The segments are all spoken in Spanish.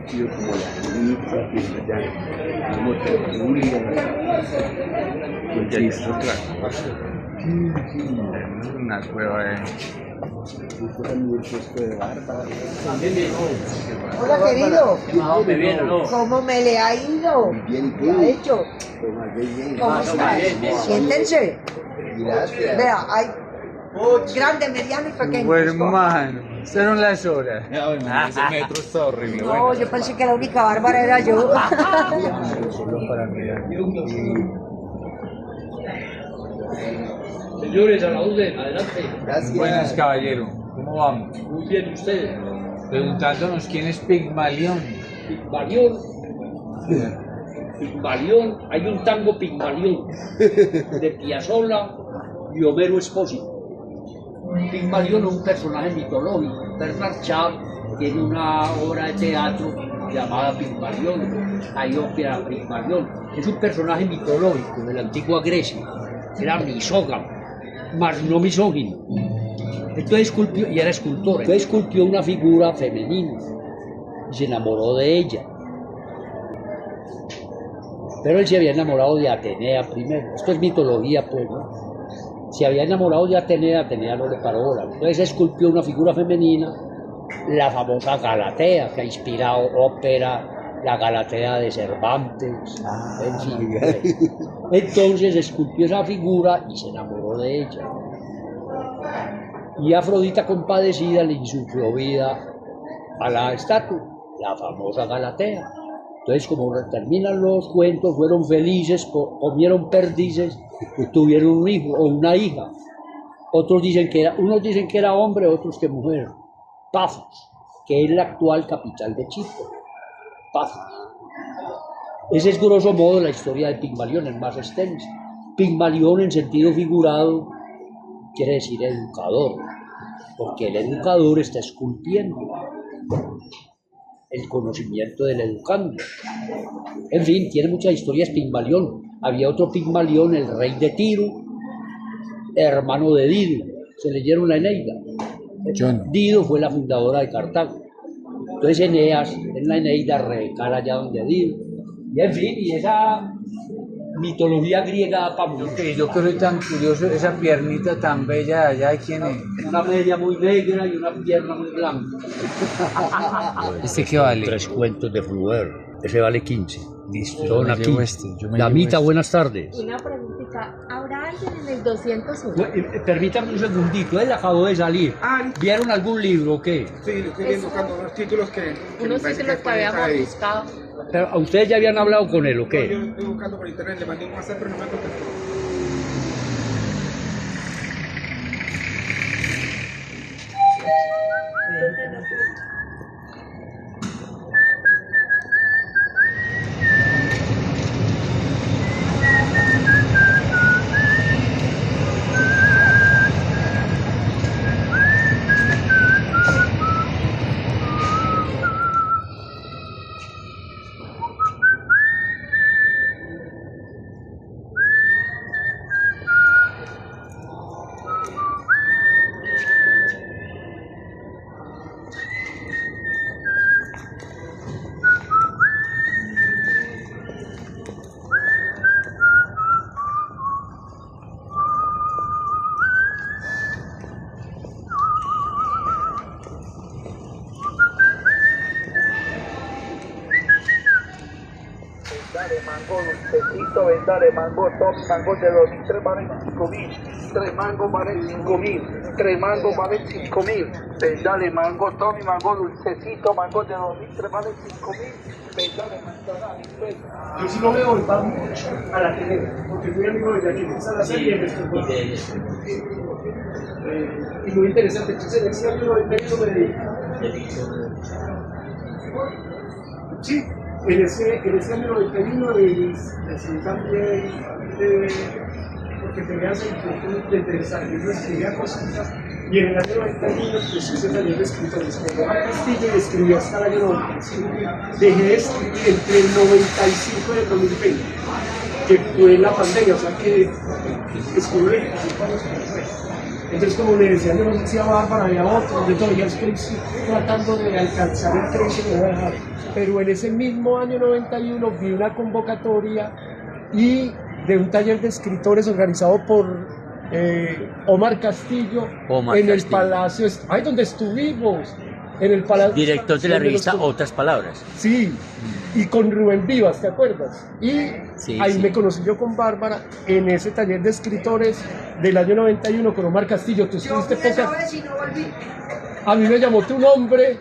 sido como la única que ya como tertulia, Ya es otra cosa. Una cueva de... eso también es puesto de Bárbara. Hola, querido. Muy bien, ¿no? ¿Cómo me le ha ido? Bien, ¿Qué ha hecho? Toma, bien. ¿Cómo está? Siéntense. Gracias. Vea, hay grande, mediano y pequeño. Bueno, hermano, fueron las horas. Ese metro está horrible. No, yo pensé que la única bárbara era yo. Solo para mirar. Señores, a la orden, adelante. Gracias. Buenas, caballero. ¿Cómo vamos? Muy bien, ustedes. Preguntándonos quién es Pigmalión. Pigmalión. Pigmalión, hay un tango Pigmalión de Piazzolla y Homero Espósito. Pigmalión es un personaje mitológico. Bernard Shaw tiene una obra de teatro llamada Pigmalión. Hay ópera Pigmalión. Es un personaje mitológico de la antigua Grecia. Era misógamo, mas no misógino. Entonces esculpió, y era escultor, entonces esculpió una figura femenina y se enamoró de ella. Pero él se había enamorado de Atenea primero. Esto es mitología, pues, ¿no? Se había enamorado de Atenea, Atenea no le paró bola. Entonces esculpió una figura femenina, la famosa Galatea, que ha inspirado ópera, la Galatea de Cervantes, en fin. Pues. Entonces esculpió esa figura y se enamoró de ella. Y Afrodita, compadecida, le insufrió vida a la estatua, la famosa Galatea. Entonces, como terminan los cuentos, fueron felices, comieron perdices, tuvieron un hijo o una hija. Unos dicen que era hombre, otros que mujer. Pafos, que es la actual capital de Chipre. Pafos. Ese es grosso modo la historia de Pigmalión, es más extensa. Pigmalión en sentido figurado quiere decir educador, porque el educador está esculpiendo el conocimiento del educando. En fin, tiene muchas historias Pigmalión. Había otro Pigmalión, el rey de Tiro, hermano de Dido. Se leyeron la Eneida. Dido fue la fundadora de Cartago. Entonces Eneas, en la Eneida, recala allá donde Dido. Y en fin, y esa mitología griega para mucho. Yo que soy tan curioso, esa piernita tan bella allá, ¿de quién es? Una media muy negra y una pierna muy blanca. ¿Este qué vale? 3 cuentos de Fluer. Ese vale 15. Listo, Son yo me aquí. llevo este. Damita, buenas tardes. Una preguntita, ¿habrá alguien en el 201? Permítame un segundito, él acabó de salir. ¿Vieron algún libro o qué? Sí, estoy viendo buscando unos títulos que Unos me parece títulos que pueden estar habíamos ahí. buscado. Pero a ustedes ya habían hablado con él o Yo qué? estoy buscando por internet, le mandé un WhatsApp, pero no me contestó. Dale mango dulcecito, dale mango top, mango de 2.000, 3 valen 5.000, 3 mango valen 5.000, 3 mango valen 5.000, dale mango top y mango dulcecito, mango de 2.000, 3 valen 5.000, dale manzana, Yo sí lo veo, va mucho a la tele, porque fui amigo de Yanni Salazar y de y muy interesante, entonces decía yo el periodo sí, en ese año del periodo decidí también porque tenía esa inquietud de interesar, yo escribía cositas y en el año 91 pues hice taller de escritores con Juan Castillo y escribí hasta el año 95. Dejé de escribir entre el 95 y el 2020, que fue la pandemia, o sea que escribí 25 años después. Entonces, como le decía, yo no sé si a Bárbara había otro, yo todavía estoy tratando de alcanzar el tren que me voy a dejar. Pero en ese mismo año 91 vi una convocatoria y de un taller de escritores organizado por Omar Castillo en el Palacio, ahí donde estuvimos, en el Palacio. Director de la revista Otras Palabras. Sí, y con Rubén Vivas, ¿te acuerdas? Y Sí, ahí sí. me conocí yo con Bárbara en ese taller de escritores del año 91 con Omar Castillo. Tú Yo estuviste fui esa pocas. vez y no volví. A mí me llamó tu nombre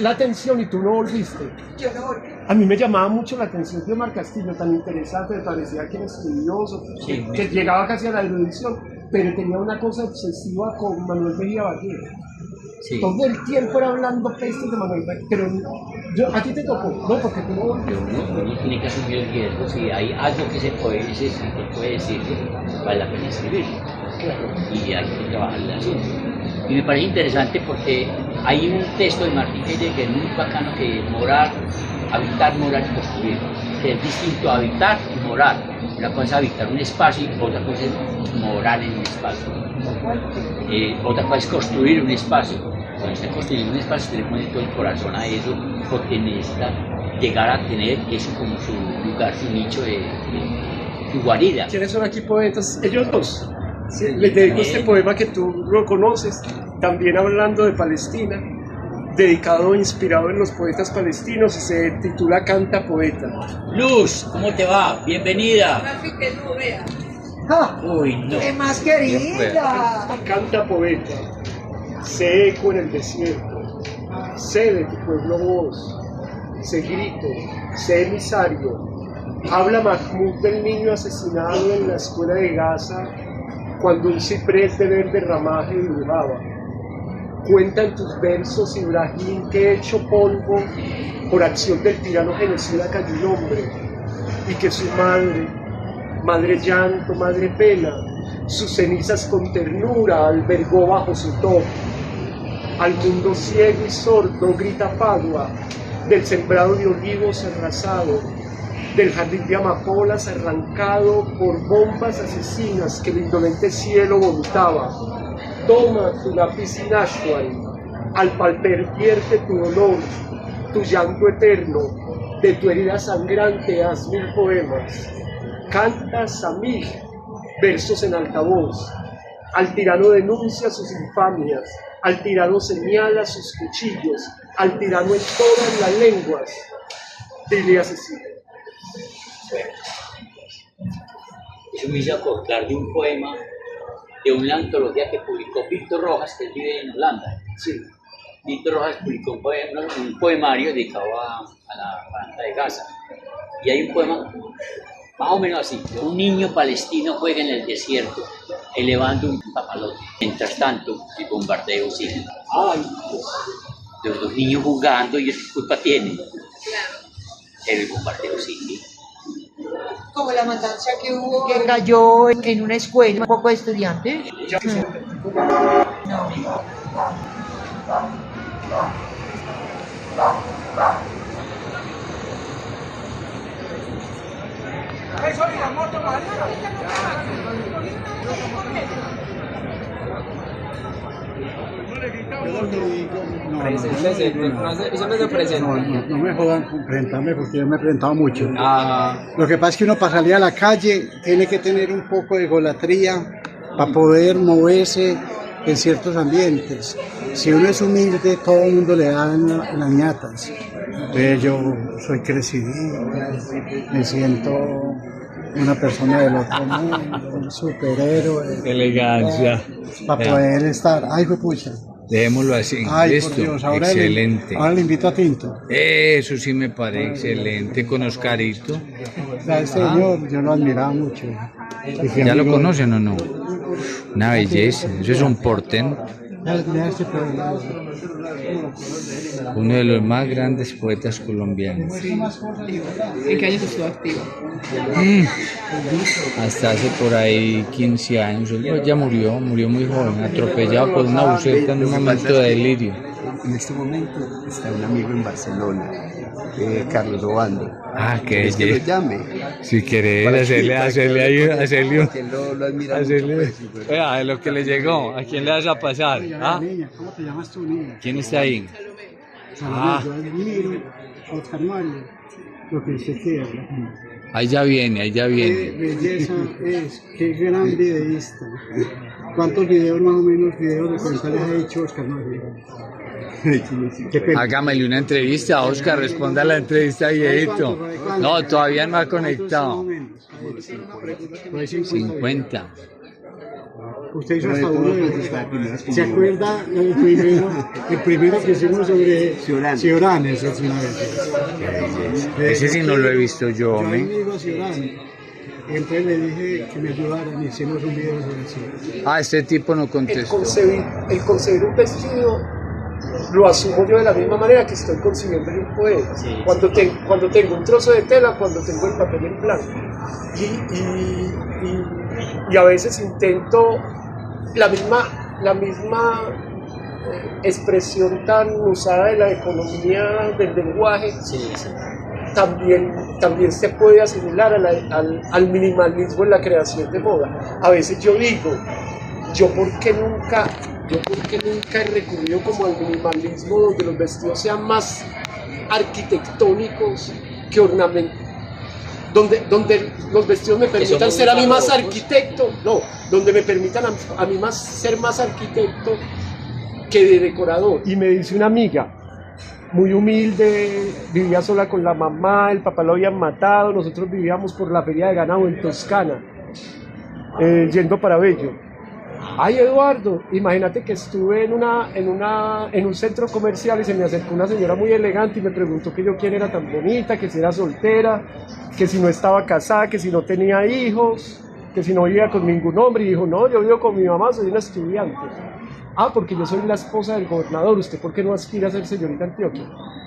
la atención y tú no volviste. Yo no volví. A mí me llamaba mucho la atención de Omar Castillo, tan interesante, me parecía que era estudioso, Sí. que llegaba casi a la erudición, pero tenía una cosa obsesiva con Manuel Mejía Valle. Sí. Todo el tiempo era hablando pestes de Manuel Mejía, pero a ti te tocó, no, porque tú no volviste. Uno tiene que asumir el riesgo. Si hay algo que se puede decir, vale la pena escribirlo. Y hay que trabajar el asunto. Y me parece interesante porque hay un texto de Martín Heidegger que es muy bacano, que es habitar, morar y construir. Que es distinto a habitar y morar. Una cosa es habitar un espacio y otra cosa es morar en un espacio. Otra cosa es construir un espacio. Cuando usted construye un espacio, usted le pone todo el corazón a eso, porque necesita llegar a tener eso como su lugar, su nicho, su guarida. ¿Quiénes son aquí poetas? Ellos dos. Sí, les dedico este poema que tú lo conoces, también hablando de Palestina, dedicado, inspirado en los poetas palestinos, y se titula Canta Poeta. Luz, ¿cómo te va? Bienvenida. ¡Ah! Uy, no. ¡Qué más querida! Canta Poeta, sé eco en el desierto, sé de tu pueblo voz, sé grito, sé emisario. Habla Mahmoud del niño asesinado en la escuela de Gaza cuando un ciprés de verde ramaje dibujaba. Cuenta en tus versos, Ibrahim, que hecho polvo por acción del tirano genocida cayó un hombre, y que su madre llanto, madre pena, sus cenizas con ternura albergó bajo su tope. Al mundo ciego y sordo grita Padua, del sembrado de olivos arrasado, del jardín de amapolas arrancado por bombas asesinas que el indolente cielo vomitaba. Toma tu lápiz Nashwan, al palper vierte tu dolor, tu llanto eterno, de tu herida sangrante haz 1000 poemas. Canta Samir, versos en altavoz, al tirano denuncia sus infamias, al tirano señala sus cuchillos, al tirano en todas las lenguas, dile asesino. Eso me hizo acordar de un poema de una antología que publicó Víctor Rojas, que él vive en Holanda. Sí. Víctor Rojas publicó un poemario dedicado a la franja de Gaza. Y hay un poema más o menos así: un niño palestino juega en el desierto, elevando un papalote. Mientras tanto, el bombardeo sigue. Ay, los dos niños jugando, ¿y qué culpa tienen? Pero el bombardeo sigue. Como la matanza que hubo, que cayó en una escuela, un poco de estudiantes. No. No me jodan con presentarme porque yo me he presentado mucho. Ah, Lo que pasa es que uno para salir a la calle tiene que tener un poco de egolatría para poder moverse en ciertos ambientes. Si uno es humilde, todo el mundo le da las ñatas. Yo soy crecidito, me siento una persona del otro mundo, un superhéroe. elegancia. Para poder estar. Ay, fue pucha. Dejémoslo así. Ay, Listo. por Dios, ahora Excelente. ahora le invito a tinto. Eso sí me parece excelente. Con Oscarito. Este señor, yo lo admiraba mucho. ¿Ya lo conocen o no? Una belleza. Eso es un portento. Mira este programa. Uno de los más grandes poetas colombianos. ¿En qué años estuvo activo? Hasta hace por ahí 15 años. Él ya murió muy joven, atropellado por una buceta en un momento de delirio. en este momento está un amigo en Barcelona, Carlos Obando. Ah, que ¿Quieres que lo llame? Si querés Para hacerle ahí, hacerle que lo admira mucho, hacerle. pues. Vea, de lo que le llegó, ¿a quién le vas a pasar? ¿Ah? Niña, ¿cómo te llamas tú, niña? ¿Quién está ahí? Ah. Yo admiro a Oscar Mario, lo que usted quiera. Ahí ya viene, ahí ya Qué viene. belleza es, qué gran videísta. ¿Cuántos videos más o menos, videos documentales ha hecho Oscar Mario? Qué pena. Hágamele una entrevista, Oscar, responda a la entrevista, viejito. No, todavía no ha conectado. Por ahí 50. Usted hizo hasta uno ¿se acuerda el primero que hicimos sobre Ciorán? Esa es una vez. Ese sí no lo he visto yo, Yo me. amigo a Ciorán. Entonces le dije que me ayudaran y hicimos un video sobre Ciorán. Ah, este tipo no contestó. El concebir un vestido lo asumo yo de la misma manera que estoy concibiendo un poema. Cuando tengo un trozo de tela, cuando tengo el papel en blanco. Y a veces intento la misma expresión tan usada de la economía del lenguaje. También se puede asimilar al minimalismo en la creación de moda. A veces yo digo, yo por qué nunca he recurrido como al minimalismo donde los vestidos sean más arquitectónicos que ornamentales, donde los vestidos me permitan ser a mí más arquitecto, donde me permitan a mí más ser más arquitecto que de decorador. Y me dice una amiga, muy humilde, vivía sola con la mamá, el papá lo habían matado, nosotros vivíamos por la feria de ganado en Toscana, yendo para Bello. Ay, Eduardo, imagínate que estuve en un centro comercial y se me acercó una señora muy elegante y me preguntó que yo quién era tan bonita, que si era soltera, que si no estaba casada, que si no tenía hijos, que si no vivía con ningún hombre, y dijo, no, yo vivo con mi mamá, soy una estudiante. Ah, porque yo soy la esposa del gobernador, ¿usted por qué no aspira a ser señorita Antioquia?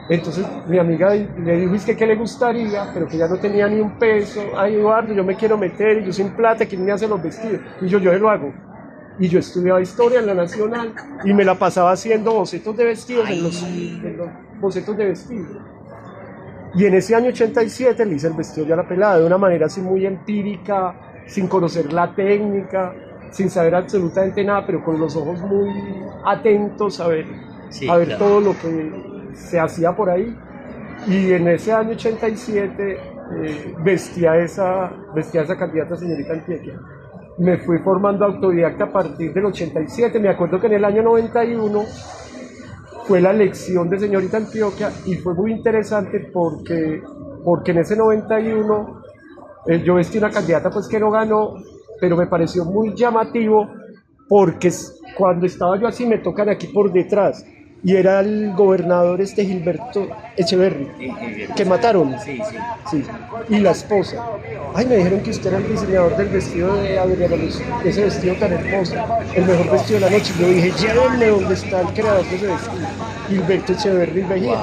Entonces mi amiga le dijo, es que le gustaría, pero que ya no tenía ni un peso. Ay, Eduardo, yo me quiero meter y yo sin plata, ¿quién me hace los vestidos? Y yo lo hago. Y yo estudiaba historia en la Nacional y me la pasaba haciendo bocetos de vestidos en los bocetos de vestidos. Y en ese año 87 le hice el vestido ya la pelada de una manera así muy empírica, sin conocer la técnica, sin saber absolutamente nada, pero con los ojos muy atentos a ver claro, todo lo que se hacía por ahí. Y en ese año 87 vestía esa candidata a señorita Antioquia. Me fui formando autodidacta a partir del 87. Me acuerdo que en el año 91 fue la elección de señorita Antioquia y fue muy interesante porque en ese 91 yo vestí una candidata pues que no ganó, pero me pareció muy llamativo porque cuando estaba yo así me tocan aquí por detrás y era el gobernador Gilberto Echeverri, que mataron. Sí. Y la esposa. Ay, me dijeron que usted era el diseñador del vestido de Adriana Luz, ese vestido tan hermoso, el mejor vestido de la noche. Yo dije, llévenme donde está el creador de ese vestido, Gilberto Echeverri Mejía,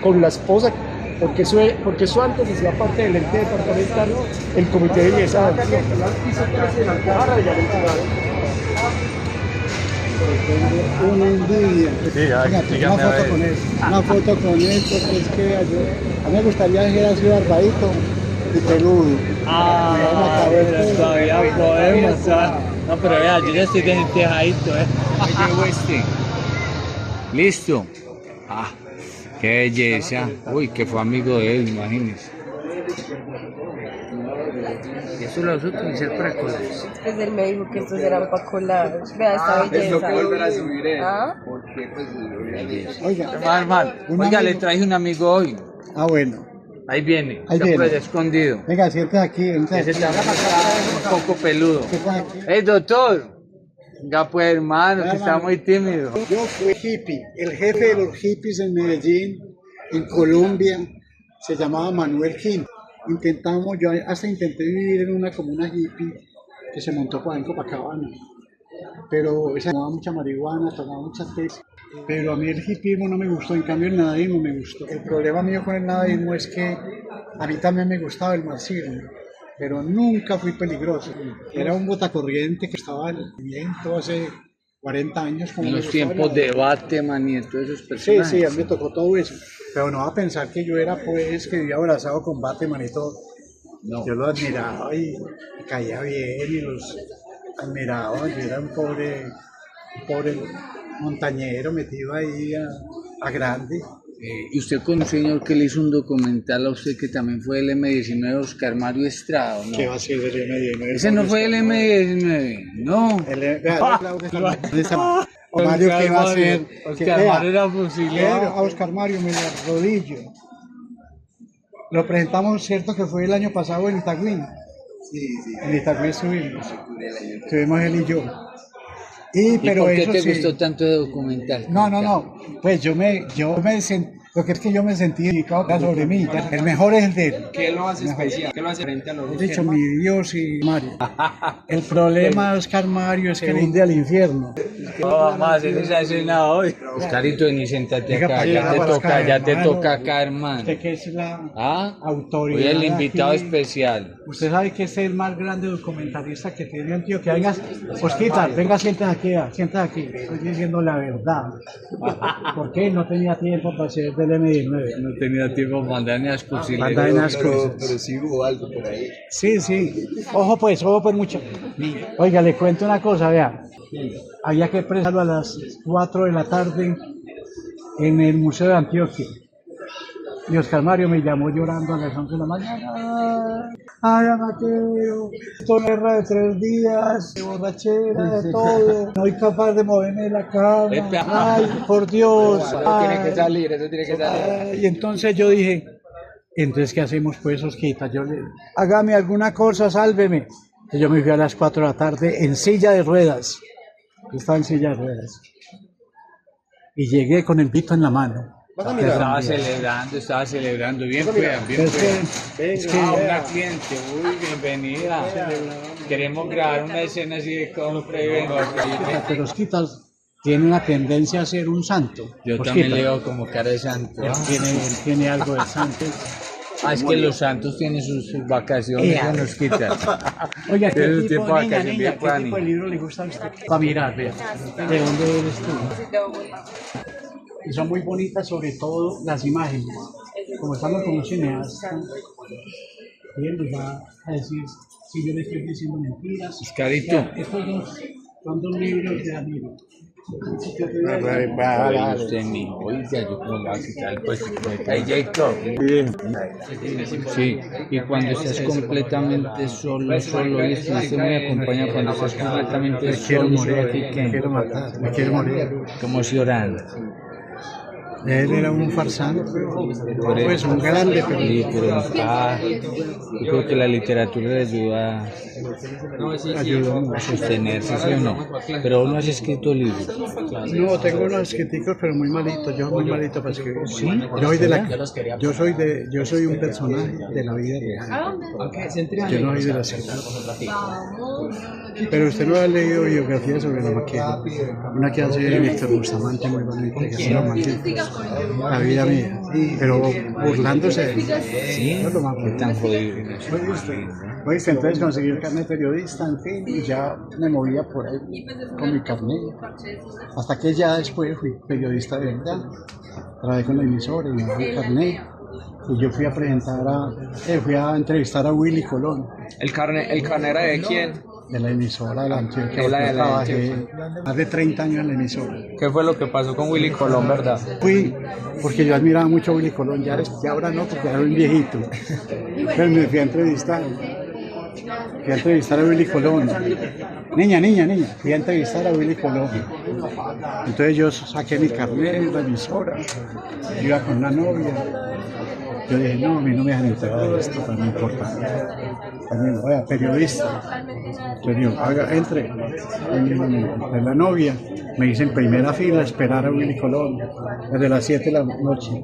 con la esposa, porque eso antes hacía parte del ente departamental, el comité de belleza de Una envidia. Venga, una foto con él, porque es que a mí me gustaría ser así barbadito y peludo. Todavía podemos. No, pero vea, yo ya estoy despejadito, Listo. Ah, qué belleza. Uy, que fue amigo de él, imagínese. Y eso lo vas a utilizar para colar. Pues él me dijo que estos eran para colar. Vea esta belleza. Lo puedo volver a subir, ¿Ah? porque pues Oiga, le traje un amigo hoy. Ah, bueno. Ahí viene, Ahí está viene. por allá escondido. Venga, siéntate aquí. Ese te va a un poco peludo. ¡Ey, doctor! Venga pues, hermano, que está muy tímido. Yo fui hippie, el jefe de los hippies en Medellín, en Colombia, se llamaba Manuel Gil. Yo hasta intenté vivir en una comuna hippie que se montó por ahí en Copacabana, pero esa tomaba mucha marihuana, tomaba muchas tesis. Pero a mí el hippismo no me gustó, en cambio el nadaísmo me gustó. El problema mío con el nadaísmo es que a mí también me gustaba el marxismo, pero nunca fui peligroso. Era un botacorriente que estaba en el movimiento hace 40 años. Como En me los gustaba tiempos la- de Batman y de todos esos Sí, personajes. sí, a mí me tocó todo eso. Pero no va a pensar que yo era, pues, que vivía abrazado con Batman y todo. No. Yo los admiraba y me caía bien y los admiraba. Yo era un pobre montañero metido ahí a grande. Y usted con un señor que le hizo un documental a usted que también fue el M19, Oscar Mario Estrada, ¿no? ¿Qué va a ser el M19? Ese no fue el M19, no. Mario, ¿qué va a hacer? Oscar Mario era fusilero. A Oscar Mario me le arrodillo. Lo presentamos, cierto, que fue el año pasado en Itagüí. Sí, sí. En Itagüí estuvimos él y yo. ¿Y Pero por qué eso te sí. gustó tanto el documental? No. Pues yo me lo que es que yo me sentí dedicado sobre mí. El mejor es el de él. ¿Qué lo hace especial? ¿Qué lo hace frente a los He dicho mi Dios y Mario. El problema de Oscar Mario es que le hunde al infierno. No, vamos a hacer esa escena hoy. Oscarito, ni siéntate Venga, acá, para ya allá, te para toca, acá, ya te hermano. toca acá, hermano. Usted que es la ¿Ah? autoridad. Hoy el invitado aquí. especial. Usted sabe que es el más grande documentalista que tiene Antioquia. Venga, Osquita, venga, siéntate aquí, siéntate aquí. Estoy diciendo la verdad. ¿Por qué no tenía tiempo para hacer del M19? No tenía tiempo para mandar ni a excursiones. Mandar en las cosas. Pero sí hubo algo por ahí. Sí. Ojo pues mucho. Oiga, le cuento una cosa, vea. Había que presarlo a las 4 de la tarde en el Museo de Antioquia. Y Oscar Mario me llamó llorando a las 11 de la mañana. Ay, Mateo, esto es guerra de 3 días, de borrachera, de todo. No soy capaz de moverme de la cama. Ay, por Dios. Tiene que Ay. salir, eso tiene que salir. Y entonces yo dije, entonces, ¿qué hacemos pues, Osquita? Hágame alguna cosa, sálveme. Y yo me fui a las 4 de la tarde en silla de ruedas. Yo estaba en silla de ruedas. Y llegué con el pito en la mano. Estaba celebrando. Bien fue, bien Es fue. que Una cliente, uy, bienvenida. Queremos grabar una escena así de compra y venga. pero Osquita tiene una tendencia a ser un santo. Yo Osquita. también le veo como cara de santo. Él tiene algo de santo. Es que los santos tienen sus vacaciones, no nos quitan. Oiga, Tiene ¿qué su tipo, tiempo de niña, vacación, niña, bien, ¿qué Juani. tipo de libro le gusta a usted? Para mirar, vea. ¿De dónde eres tú? Y son muy bonitas, sobre todo las imágenes. Como estamos con un cineasta, él les va a decir si yo le estoy diciendo mentiras. Oscarito. Vea, estos dos son 2 libros de anime. Usted ni oiga, yo como le voy a quitar el puesto. Ahí Jacob. Sí, y cuando estás completamente solo, y estuviste muy acompañado, cuando estás completamente solo, Me quiero matar, me quiero morir. como si orando. Él era un farsante, pues un grande, pero Sí, pero yo creo que la literatura le ayuda ayudó a mucho. sostenerse, ¿sí o no? Pero uno has escrito libros. No, tengo unos escriticos, pero muy malitos. Yo muy malito para escribir. ¿Sí? Yo soy un personaje de la vida real. Yo no soy de la ciudad. Pero usted no ha leído biografías sobre la maqueta. Una que hace Víctor Bustamante muy bonita, que se llama La vida mía. Pero burlándose de mí. Sí, No es lo más qué bonito. tan jodido. Oíste, entonces conseguí el carnet de periodista, en fin, y ya me movía por ahí con mi carnet. Hasta que ya después fui periodista de verdad. Trabajé con la emisora y me dio el carnet. Y yo fui a entrevistar a Willy Colón, ¿El carne era de quién? de la emisora de la Antioquia. De la Yo de la trabajé más de 30 años en la emisora. ¿Qué fue lo que pasó con Willy Colón, verdad? Fui porque yo admiraba mucho a Willy Colón, ya ahora no, porque era un viejito. Pero me fui a entrevistar. Fui a entrevistar a Willy Colón. Niña, fui a entrevistar a Willy Colón. Entonces yo saqué mi carnet de la emisora, iba con una novia. Yo dije, no, a mí no me dejan entrar de esto, para no importa. También, oiga, periodista. Yo digo, entre. De la novia, me hice en primera fila a esperar a Willy Colón, desde las 7 de la noche.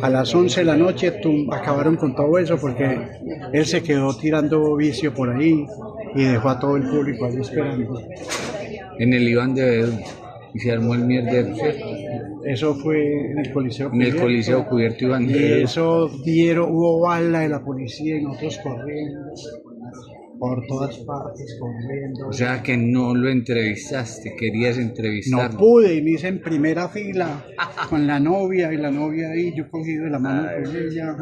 A las 11 de la noche acabaron con todo eso porque él se quedó tirando vicio por ahí y dejó a todo el público ahí esperando. En el Iván de Bedo. Y se armó el mierdero, ¿cierto? Eso fue en el Coliseo En el Cubierto. Coliseo Cubierto Iván de Y Bedo. eso hubo bala de la policía y nosotros corriendo. por todas partes, corriendo. O sea que no lo entrevistaste, querías No entrevistarlo. pude, y me hice en primera fila con la novia, y la novia ahí, yo cogido de la mano con ella,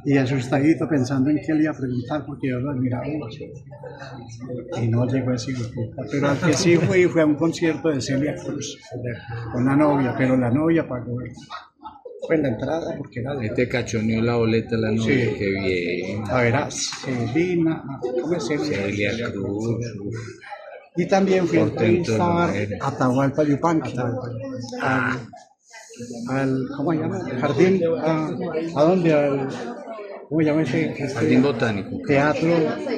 y asustadito pensando en qué le iba a preguntar, porque yo lo admiraba mucho. Y no llegó ese hijueputa. Pero al que sí fue a un concierto de Celia Cruz, con la novia, pero la novia pagó pues la entrada, porque era Ahí de... te cachoneó la boleta la novia, Sí. qué bien. A ver, Celina, ¿cómo es Celia Cruz. Y también fui a Portento de entrevistar mujeres. a Atahualpa Yupanqui, ¿cómo se llama? Jardín, ¿a dónde? ¿Cómo se llama ese Jardín Botánico. teatro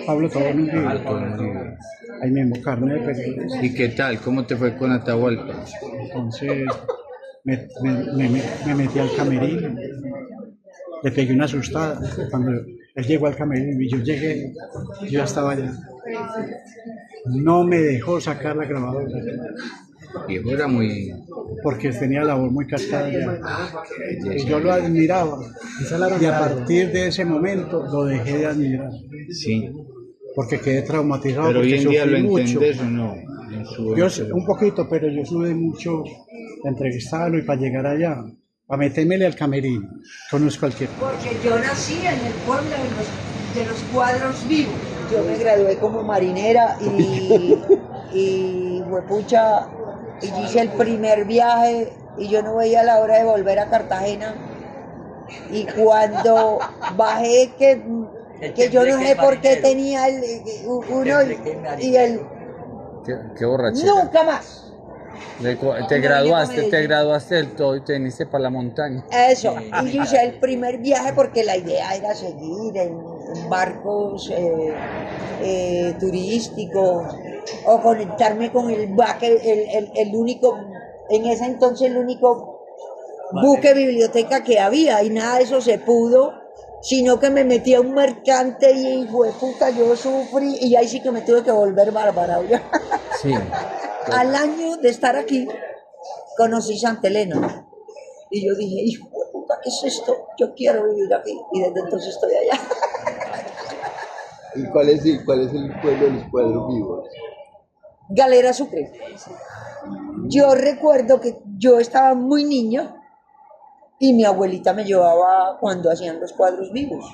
Pablo Tobón Uribe? Uribe. Ahí mismo, carne de periodista. ¿Y qué tal? ¿Cómo te fue con Atahualpa? Entonces me metí al camerino, le pegué una asustada cuando él llegó al camerino y yo llegué, yo ya estaba allá. No me dejó sacar la grabadora Viejo era muy... porque tenía la voz muy cascada ya. Y yo lo admiraba, y a partir de ese momento lo dejé de admirar Sí. porque quedé traumatizado. Pero hoy porque en día lo sufrí mucho. entendés o no. En su- Yo un poquito, pero yo sudé mucho para entrevistarlo y para llegar allá, para metérmele al camerino. Conozco cualquier. Porque yo nací en el pueblo de los cuadros vivos. Yo me gradué como marinera y huepucha, y hice el primer viaje y yo no veía la hora de volver a Cartagena. Y cuando bajé, que yo no sé por qué tenía uno y el Qué borrachera. nunca más. Te graduaste del todo y te viniste para la montaña. Eso, y yo hice el primer viaje porque la idea era seguir en barcos turísticos o conectarme con el único, en ese entonces el único buque biblioteca que había, y nada de eso se pudo, sino que me metí a un mercante y puta, yo sufrí y ahí sí que me tuve que volver bárbara. Sí. Al año de estar aquí, conocí Santa Elena. Y yo dije, hijo de puta, ¿qué es esto? Yo quiero vivir aquí. Y desde entonces estoy allá. ¿Y cuál es el pueblo de los cuadros vivos? Galera Sucre. Yo recuerdo que yo estaba muy niña y mi abuelita me llevaba cuando hacían los cuadros vivos.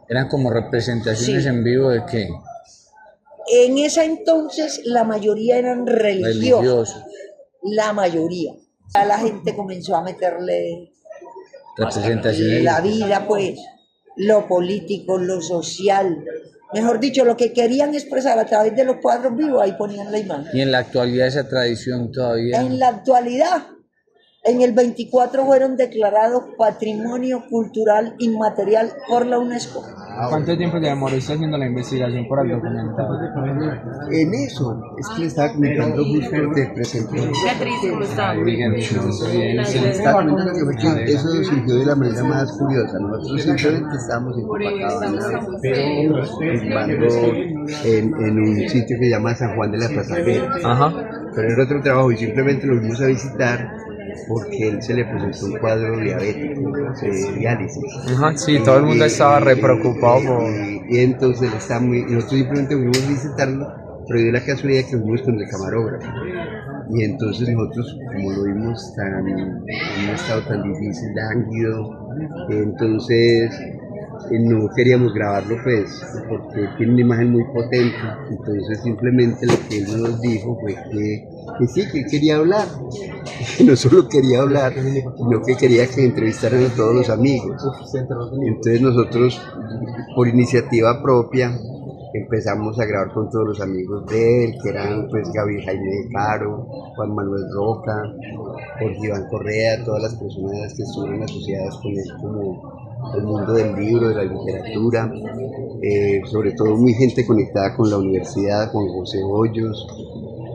Eran como representaciones Sí. en vivo de qué? En ese entonces la mayoría eran religiosos. Religiosos. La mayoría. Ya la gente comenzó a meterle Representaciones. la vida, pues, lo político, lo social. Mejor dicho, lo que querían expresar a través de los cuadros vivos, ahí ponían la imagen. Y en la actualidad esa tradición todavía. En la actualidad, en el 24 fueron declarados Patrimonio Cultural Inmaterial por la UNESCO. ¿Cuánto tiempo te demoraste haciendo la investigación por el documental? En eso, es que le estaba comentando justo te presentó. Beatriz, ¿cómo está? Bien, Le estaba comentando que fue que eso surgió de la manera más curiosa. Nosotros simplemente estábamos en Copacabana, filmando en un sitio que se llama San Juan de la Pasajera. Ajá. Pero era otro trabajo y simplemente lo fuimos a visitar porque él se le presentó un cuadro diabético de diálisis. Ajá, sí, todo el mundo estaba re preocupado por... Y entonces él está muy... Nosotros simplemente fuimos a visitarlo, pero dio la casualidad que fuimos con el camarógrafo. Y entonces nosotros, como lo vimos en un estado tan difícil, lánguido, entonces no queríamos grabarlo pues, porque tiene una imagen muy potente. Entonces simplemente lo que él nos dijo fue que sí, que quería hablar. Que no solo quería hablar, sino que quería que entrevistaran a todos los amigos. Entonces nosotros, por iniciativa propia, empezamos a grabar con todos los amigos de él, que eran pues Gaby Jaime de Caro, Juan Manuel Roca, Jorge Iván Correa, todas las personas que estuvieron asociadas con él como el mundo del libro, de la literatura, sobre todo muy gente conectada con la universidad, Juan José Hoyos,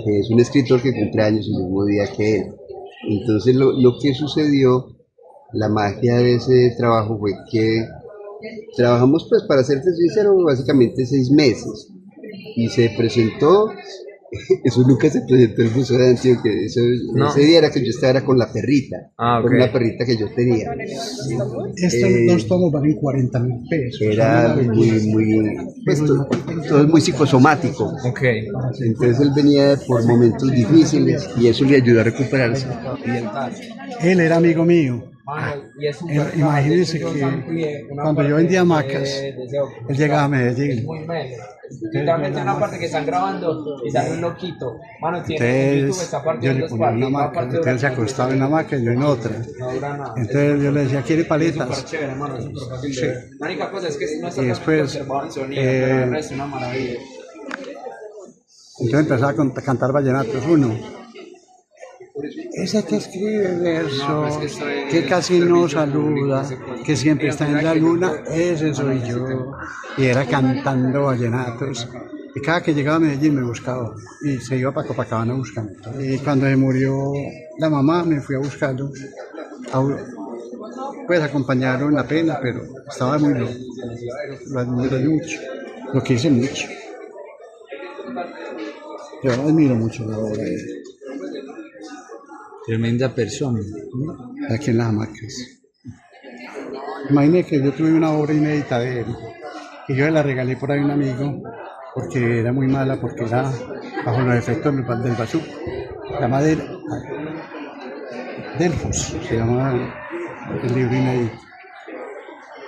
que es un escritor que cumple años el mismo día que él. Entonces lo que sucedió, la magia de ese trabajo fue que trabajamos, pues para serte sincero, básicamente 6 meses, y se presentó Eso nunca se presentó el Museo de Antioquia. No. Ese día era que yo estaba con la perrita, Ah, con ok. una perrita que yo tenía. Estos dos tomos valen 40.000 pesos. Era pues, todo es muy psicosomático. Ok. Entonces él venía por momentos difíciles y eso le ayudó a recuperarse. Él era amigo mío. Y es un Imagínense que cuando yo vendía hamacas, él llegaba a Medellín. muy melo. Literalmente una parte que están grabando y sale un loquito. Mano, tiene en YouTube esta Entonces parte yo de le dos ponía partes. una Una hamaca, parte entonces él se acostaba en una hamaca y yo en otra. no dura nada. Entonces yo le decía, ¿quiere Súper paletas? chévere, mano, es súper fácil de ver. La única cosa es que no está Y tan después, conservado el sonido, pero el resto es una maravilla. Entonces empezaba a cantar vallenatos uno. Ese que escribe verso, que casi no saluda, que siempre está en la luna, ese soy yo. Y era cantando vallenatos. Y cada que llegaba a Medellín me buscaba. Y se iba para Copacabana buscando. Y cuando se murió la mamá, me fui a buscarlo. Pues acompañaron la pena, pero estaba muy loco. Lo admiro mucho. Lo quise mucho. Yo admiro mucho la obra de él. Tremenda persona. Aquí en las hamacas. Imagínate que yo tuve una obra inédita de él y yo se la regalé por ahí a un amigo porque era muy mala, porque era bajo los efectos del bazuco. La madera, Delfos, se llama el libro inédito.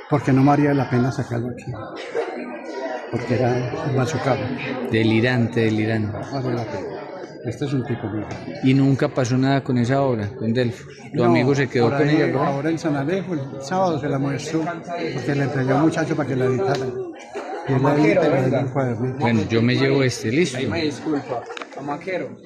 Porque no me haría la pena sacarlo aquí, porque era un bazucado. Delirante, delirante. No vale la pena. Este es un tipo muy grande. Y nunca pasó nada con esa obra, con Delfo. Tu No, amigo se quedó por con ahí, ella, ¿no? Ahora en San Alejo, el sábado se la muestro porque le entregué a un muchacho para que la editara. Y él la edita y le dio un cuadernito. Bueno, yo me llevo este, listo. Ahí me disculpa. Amaquero.